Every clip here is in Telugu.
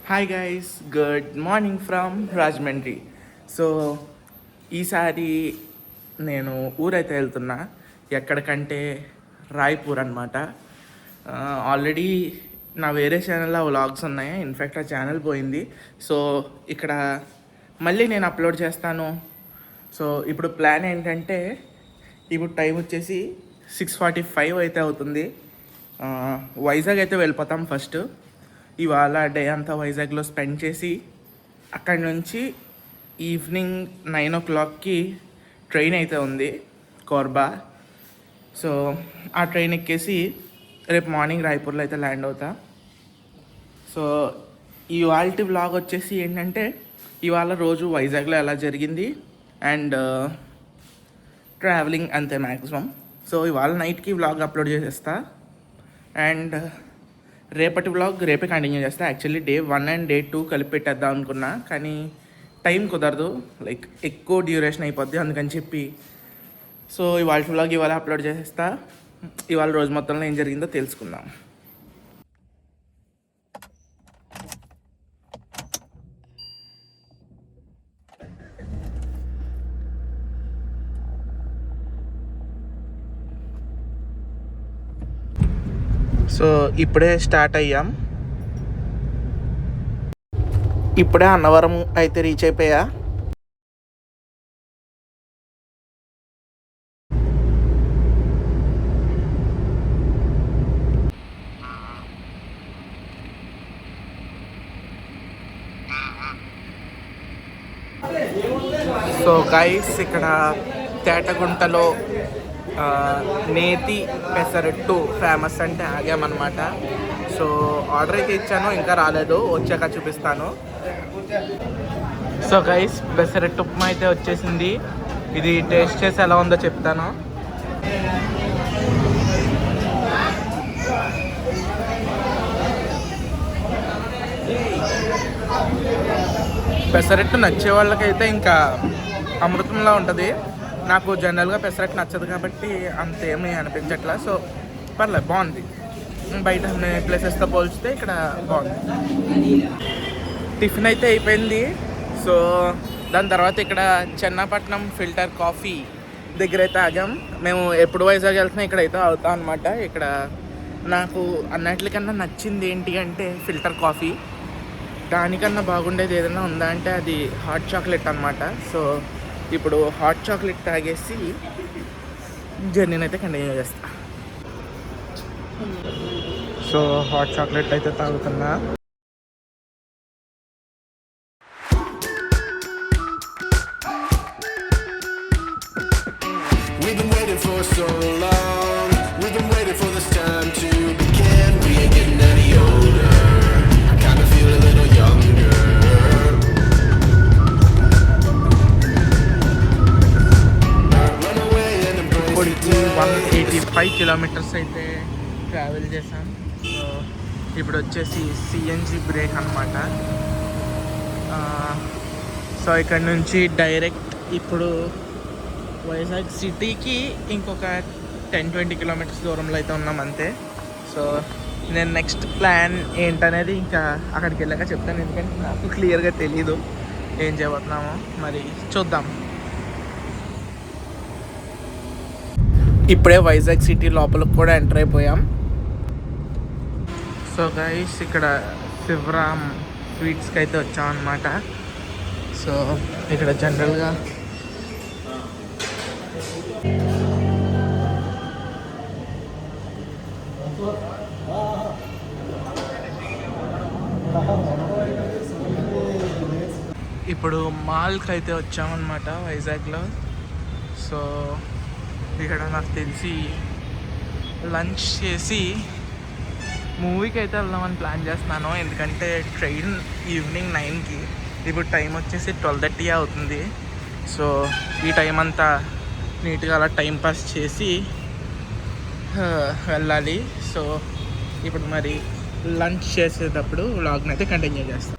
Hi guys, good morning from Rajahmundry. So ఈసారి నేను ఊరైతే వెళ్తున్నా. ఎక్కడికంటే రాయ్పూర్ అనమాట. ఆల్రెడీ నా వేరే ఛానల్లో వ్లాగ్స్ ఉన్నాయి. ఇన్ఫ్యాక్ట్ ఆ ఛానల్ పోయింది. సో ఇక్కడ మళ్ళీ నేను అప్లోడ్ చేస్తాను. సో ఇప్పుడు ప్లాన్ ఏంటంటే, ఇప్పుడు టైం వచ్చేసి 6:45 అయితే అవుతుంది. వైజాగ్ అయితే వెళ్ళిపోతాం ఫస్ట్. ఇవాళ డే అంతా వైజాగ్లో స్పెండ్ చేసి అక్కడి నుంచి ఈవినింగ్ 9 o'clockకి ట్రైన్ అయితే ఉంది కోర్బా. సో ఆ ట్రైన్ ఎక్కేసి రేపు మార్నింగ్ రాయ్పూర్లో అయితే ల్యాండ్ అవుతా. సో ఇవాళ వ్లాగ్ వచ్చేసి ఏంటంటే, ఇవాళ రోజు వైజాగ్లో ఎలా జరిగింది అండ్ ట్రావెలింగ్ అంతే మ్యాక్సిమం. సో ఇవాళ నైట్కి వ్లాగ్ అప్లోడ్ చేసేస్తా అండ్ రేపటి వ్లాగ్ రేపే కంటిన్యూ చేస్తా. యాక్చువల్లీ డే 1 అండ్ డే 2 కలిపి పెట్టేద్దాం అనుకున్నా, కానీ టైం కుదరదు, లైక్ ఎక్కువ డ్యూరేషన్ అయిపోద్ది అందుకని చెప్పి. సో ఇవాళ వ్లాగ్ ఇవాళ అప్లోడ్ చేసేస్తా. ఇవాళ రోజు మొత్తంలో ఏం జరిగిందో తెలుసుకుందాం. సో ఇప్పుడే స్టార్ట్ అయ్యాం. ఇప్పుడే అన్నవరం అయితే రీచ్ అయిపోయా. సో గైస్, ఇక్కడ తేటగుంటలో నేతి పెసరట్టు ఫేమస్ అంటే ఆగామన్నమాట. సో ఆర్డర్ అయితే ఇచ్చాను, ఇంకా రాలేదు, వచ్చాక చూపిస్తాను. సో గైస్, పెసరట్టు ఉప్మా అయితే వచ్చేసింది. ఇది టేస్ట్ చేసి ఎలా ఉందో చెప్తాను. పెసరట్టు నచ్చే వాళ్ళకైతే ఇంకా అమృతంలా ఉంటుంది. నాకు జనరల్గా పెసరట్టు నచ్చదు కాబట్టి అంతేమీ అనిపించట్లా. సో పర్లేదు, బాగుంది. బయట ప్లేసెస్తో పోల్చితే ఇక్కడ బాగుంది. టిఫిన్ అయితే అయిపోయింది. సో దాని తర్వాత ఇక్కడ చెన్నాపట్నం ఫిల్టర్ కాఫీ దగ్గర అయితే ఆగాం. మేము ఎప్పుడు వైజాగ్ వెళ్తున్నాం ఇక్కడైతే అవుతాం అనమాట. ఇక్కడ నాకు అన్నిటికన్నా నచ్చింది ఏంటి అంటే ఫిల్టర్ కాఫీ. దానికన్నా బాగుండేది ఏదైనా ఉందా అంటే అది హాట్ చాక్లెట్ అనమాట. సో ఇప్పుడు హాట్ చాక్లెట్ తాగేసి జర్నీని అయితే కంటిన్యూ చేస్తా. సో హాట్ చాక్లెట్ అయితే తాగుతున్నా. ఇప్పటికి 185 kilometers అయితే ట్రావెల్ చేశాం. సో ఇప్పుడు వచ్చేసి సిఎన్జి బ్రేక్ అనమాట. సో ఇక్కడ నుంచి డైరెక్ట్ ఇప్పుడు వైజాగ్ సిటీకి ఇంకొక 10-20 kilometers దూరంలో అయితే ఉన్నాం అంతే. సో నేను నెక్స్ట్ ప్లాన్ ఏంటనేది ఇంకా అక్కడికి వెళ్ళాక చెప్తాను, ఎందుకంటే నాకు క్లియర్గా తెలీదు ఏం చేయబోతున్నామో. మరి చూద్దాం. ఇప్పుడే వైజాగ్ సిటీ లోపలికి కూడా ఎంటర్ అయిపోయాం. సో గైస్, ఇక్కడ శివరామ్ స్వీట్స్కి అయితే వచ్చామన్నమాట. సో ఇక్కడ జనరల్గా ఇప్పుడు మాల్కి అయితే వచ్చామన్నమాట వైజాగ్లో. సో ఇక్కడ నాకు తెలిసి లంచ్ చేసి మూవీకి అయితే వెళ్దామని ప్లాన్ చేస్తున్నాను, ఎందుకంటే ట్రైన్ ఈవినింగ్ 9కి. ఇప్పుడు టైం వచ్చేసి 12:30 అవుతుంది. సో ఈ టైం అంతా నీట్గా అలా టైం పాస్ చేసి వెళ్ళాలి. సో ఇప్పుడు మరి లంచ్ చేసేటప్పుడు వ్లాగ్ని అయితే కంటిన్యూ చేస్తాం.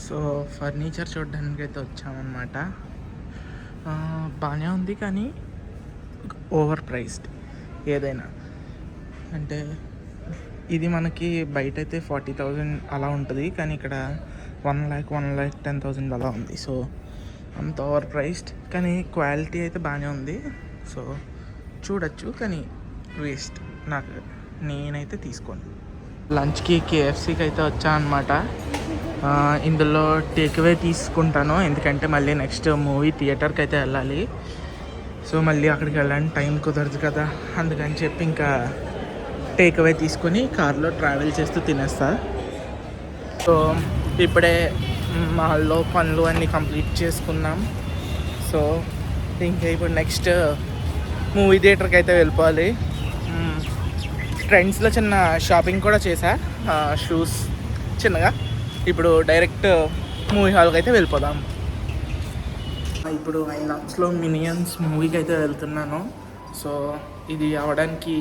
సో ఫర్నిచర్ చూడడానికి అయితే వచ్చామన్నమాట. బాగానే ఉంది, కానీ ఓవర్ ప్రైస్డ్. ఏదైనా అంటే ఇది మనకి బయట అయితే 40,000 అలా ఉంటుంది, కానీ ఇక్కడ 1,10,000 అలా ఉంది. సో అంత ఓవర్ ప్రైస్డ్, కానీ క్వాలిటీ అయితే బాగానే ఉంది. సో చూడొచ్చు, కానీ వేస్ట్. నేనైతే తీసుకోను. లంచ్కి కేఎఫ్సీకి అయితే వచ్చాను అనమాట. ఇందులో టేక్అవే తీసుకుంటాను, ఎందుకంటే మళ్ళీ నెక్స్ట్ మూవీ థియేటర్కి అయితే వెళ్ళాలి. సో మళ్ళీ అక్కడికి వెళ్ళడానికి టైం కుదరదు కదా, అందుకని చెప్పి ఇంకా టేక్అవే తీసుకొని కార్లో ట్రావెల్ చేస్తూ తినేస్తా. సో ఇప్పుడే మాల్లో పనులు అన్నీ కంప్లీట్ చేసుకున్నాం. సో ఇంకా ఇప్పుడు నెక్స్ట్ మూవీ థియేటర్కి అయితే వెళ్ళిపోవాలి. ట్రెండ్స్లో చిన్న షాపింగ్ కూడా చేశా, షూస్ చిన్నగా. ఇప్పుడు డైరెక్ట్ మూవీ హాల్కి అయితే వెళ్ళిపోదాం. ఇప్పుడు ఐనాక్స్లో మినియన్స్ మూవీకి అయితే వెళ్తున్నాను. సో ఇది అవడానికి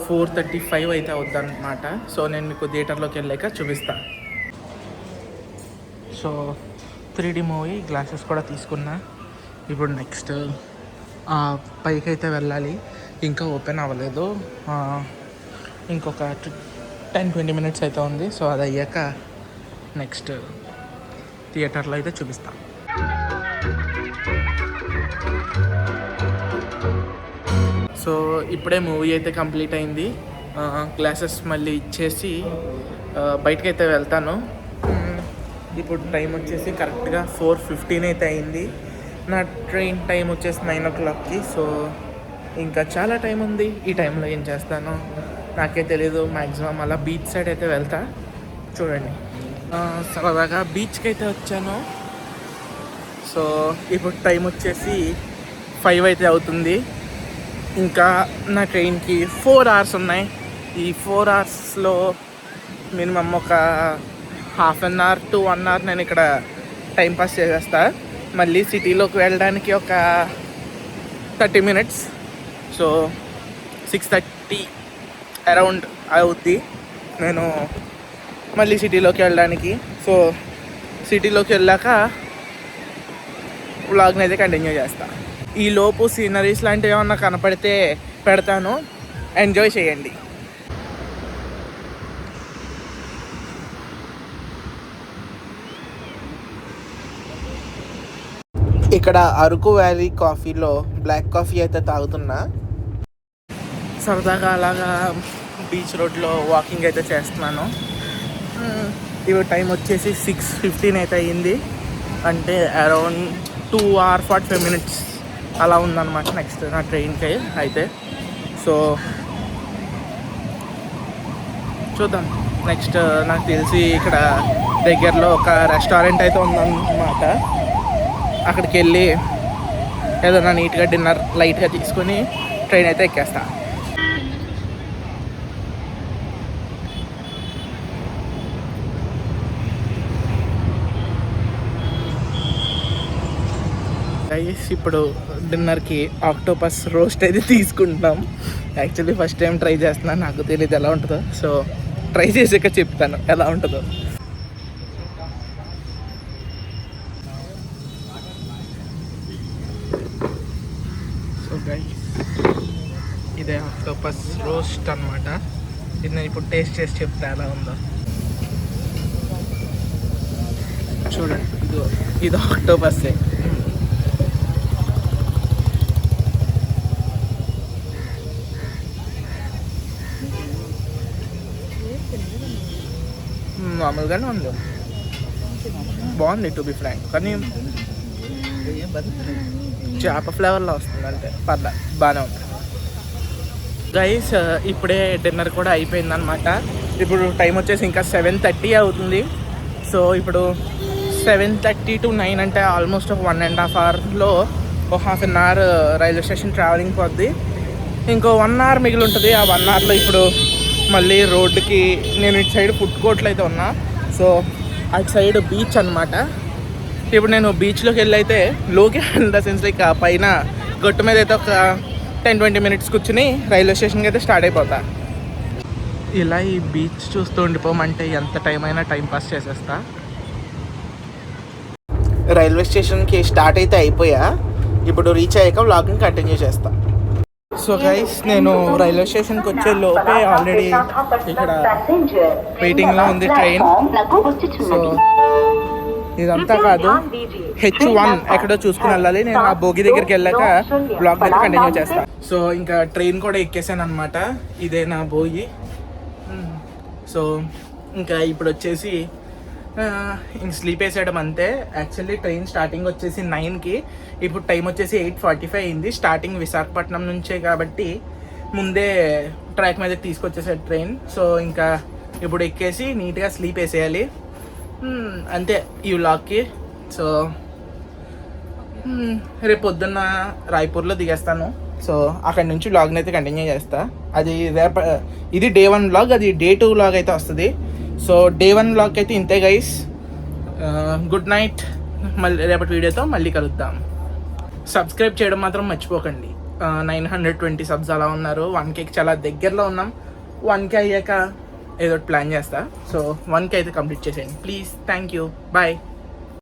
4:35 అయితే అవుద్దన్నమాట. సో నేను మీకు థియేటర్లోకి వెళ్ళాక చూపిస్తాను. సో 3D మూవీ గ్లాసెస్ కూడా తీసుకున్నా. ఇప్పుడు నెక్స్ట్ పైకి అయితే వెళ్ళాలి, ఇంకా ఓపెన్ అవ్వలేదు. ఇంకొక 10-20 మినిట్స్ అయితే ఉంది. సో అది అయ్యాక నెక్స్ట్ థియేటర్లో అయితే చూపిస్తాను. సో ఇప్పుడే మూవీ అయితే కంప్లీట్ అయింది. గ్లాసెస్ మళ్ళీ ఇచ్చేసి బయటకు అయితే వెళ్తాను. ఇప్పుడు టైం వచ్చేసి కరెక్ట్గా 4:15 అయితే అయింది. నా ట్రైన్ టైం వచ్చేసి 9 o'clockకి. సో ఇంకా చాలా టైం ఉంది. ఈ టైంలో ఏం చేస్తాను నాకే తెలీదు. మ్యాక్సిమం అలా బీచ్ సైడ్ అయితే వెళ్తా. చూడండి, సరదాగా బీచ్కి అయితే వచ్చాను. సో ఇప్పుడు టైం వచ్చేసి 5 అయితే అవుతుంది. ఇంకా నా ట్రైన్కి 4 hours ఉన్నాయి. ఈ 4 hoursలో మినిమం ఒక 1/2 hour to 1 hour నేను ఇక్కడ టైంపాస్ చేసేస్తా. మళ్ళీ సిటీలోకి వెళ్ళడానికి ఒక 30 minutes. సో 6:30 అరౌండ్ అవుద్ది నేను మళ్ళీ సిటీలోకి వెళ్ళడానికి. సో సిటీలోకి వెళ్ళాక వ్లాగ్ని అయితే కంటిన్యూ చేస్తా. ఈ లోపు సీనరీస్ లాంటివి ఏమన్నా కనపడితే పెడతాను, ఎంజాయ్ చేయండి. ఇక్కడ అరకు వ్యాలీ కాఫీలో బ్లాక్ కాఫీ అయితే తాగుతున్నా. సరదాగా అలాగా బీచ్ రోడ్లో వాకింగ్ అయితే చేస్తున్నాను. ఇప్పుడు టైం వచ్చేసి 6:15 అయితే అయ్యింది. అంటే అరౌండ్ 2 hours 45 minutes అలా ఉందన్నమాట నెక్స్ట్ నా ట్రైన్కి అయితే. సో చూద్దాం. నెక్స్ట్ నాకు తెలిసి ఇక్కడ దగ్గరలో ఒక రెస్టారెంట్ అయితే ఉందన్నమాట. అక్కడికి వెళ్ళి ఏదైనా నీట్గా డిన్నర్ లైట్గా తీసుకొని ట్రైన్ అయితే ఎక్కేస్తా. ఇప్పుడు డిన్నర్కి ఆక్టోపస్ రోస్ట్ అయితే తీసుకుంటున్నాం. యాక్చువల్లీ ఫస్ట్ టైం ట్రై చేస్తున్నాను, నాకు తెలియదు ఎలా ఉంటుందో. సో ట్రై చేసాక చెప్తాను ఎలా ఉంటుందో. సో గైస్, ఇదే ఆక్టోపస్ రోస్ట్ అనమాట. ఇది నేను ఇప్పుడు టేస్ట్ చేసి చెప్తా ఎలా ఉందో. చూడండి, ఇది ఆక్టోపస్సే. మామూలుగానే ఉంది, బాగుంది టు బి ఫ్రాంక్. కానీ చేప ఫ్లేవర్లో వస్తుంది, అంటే బాగానే ఉంది. గైస్, ఇప్పుడే డిన్నర్ కూడా అయిపోయిందనమాట. ఇప్పుడు టైం వచ్చేసి ఇంకా 7:30 అవుతుంది. సో ఇప్పుడు 7:30 to 9 అంటే ఆల్మోస్ట్ ఒక 1.5 hourలో ఒక 1/2 hour రైల్వే స్టేషన్ ట్రావెలింగ్ పోద్ది. ఇంకో 1 hour మిగిలి ఉంటుంది. ఆ 1 hourలో ఇప్పుడు మళ్ళీ రోడ్డుకి, నేను ఇటు సైడ్ ఫుడ్ కోర్ట్లో అయితే ఉన్నా. సో అటు సైడ్ బీచ్ అనమాట. ఇప్పుడు నేను బీచ్లోకి వెళ్ళి అయితే లోకి ఇన్ ద సెన్స్ లైక్ పైన గట్టు మీద అయితే ఒక 10-20 minutes కూర్చుని రైల్వే స్టేషన్కి అయితే స్టార్ట్ అయిపోతా. ఇలా ఈ బీచ్ చూస్తూ ఉండిపోమంటే ఎంత టైం అయినా టైం పాస్ చేసేస్తా. రైల్వే స్టేషన్కి స్టార్ట్ అయితే అయిపోయా. ఇప్పుడు రీచ్ అయ్యాక వ్లాగింగ్ కంటిన్యూ చేస్తా. సో గైస్ నేను రైల్వే స్టేషన్కి వచ్చే లోపే ఆల్రెడీ ఇక్కడ వెయిటింగ్లో ఉంది ట్రైన్. సో ఇదంతా కాదు, H1 ఎక్కడో చూసుకుని వెళ్ళాలి. నేను ఆ భోగి దగ్గరికి వెళ్ళాక బ్లాగ్ అయితే కంటిన్యూ చేస్తాను. సో ఇంకా ట్రైన్ కూడా ఎక్కేసాను అనమాట. ఇదే నా భోగి. సో ఇంకా ఇప్పుడు వచ్చేసి ఇంక స్లీప్ వేసేయడం అంతే. యాక్చువల్లీ ట్రైన్ స్టార్టింగ్ వచ్చేసి 9కి, ఇప్పుడు టైం వచ్చేసి 8:45 అయింది. స్టార్టింగ్ విశాఖపట్నం నుంచే కాబట్టి ముందే ట్రాక్ మీద తీసుకొచ్చేసాడు ట్రైన్. సో ఇంకా ఇప్పుడు ఎక్కేసి నీట్గా స్లీప్ వేసేయాలి. అంతే ఈ వ్లాగ్కి. సో రేపు పొద్దున్న రాయ్పూర్లో దిగేస్తాను. సో అక్కడి నుంచి వ్లాగ్ని అయితే కంటిన్యూ చేస్తా. అది ఇది డే 1 వ్లాగ్, అది డే 2 వ్లాగ్ అయితే వస్తుంది. సో డే 1 వ్లాగ్ అయితే ఇంతే గైస్. Good night. మళ్ళీ రేపటి వీడియోతో మళ్ళీ కలుద్దాం. సబ్స్క్రైబ్ చేయడం మాత్రం మర్చిపోకండి. 920 సబ్స్ అలా ఉన్నారు. 1Kకి చాలా దగ్గరలో ఉన్నాం. 1K అయ్యాక ఏదో ప్లాన్ చేస్తా. సో 1K అయితే కంప్లీట్ చేసేయండి ప్లీజ్. Thank you. బాయ్.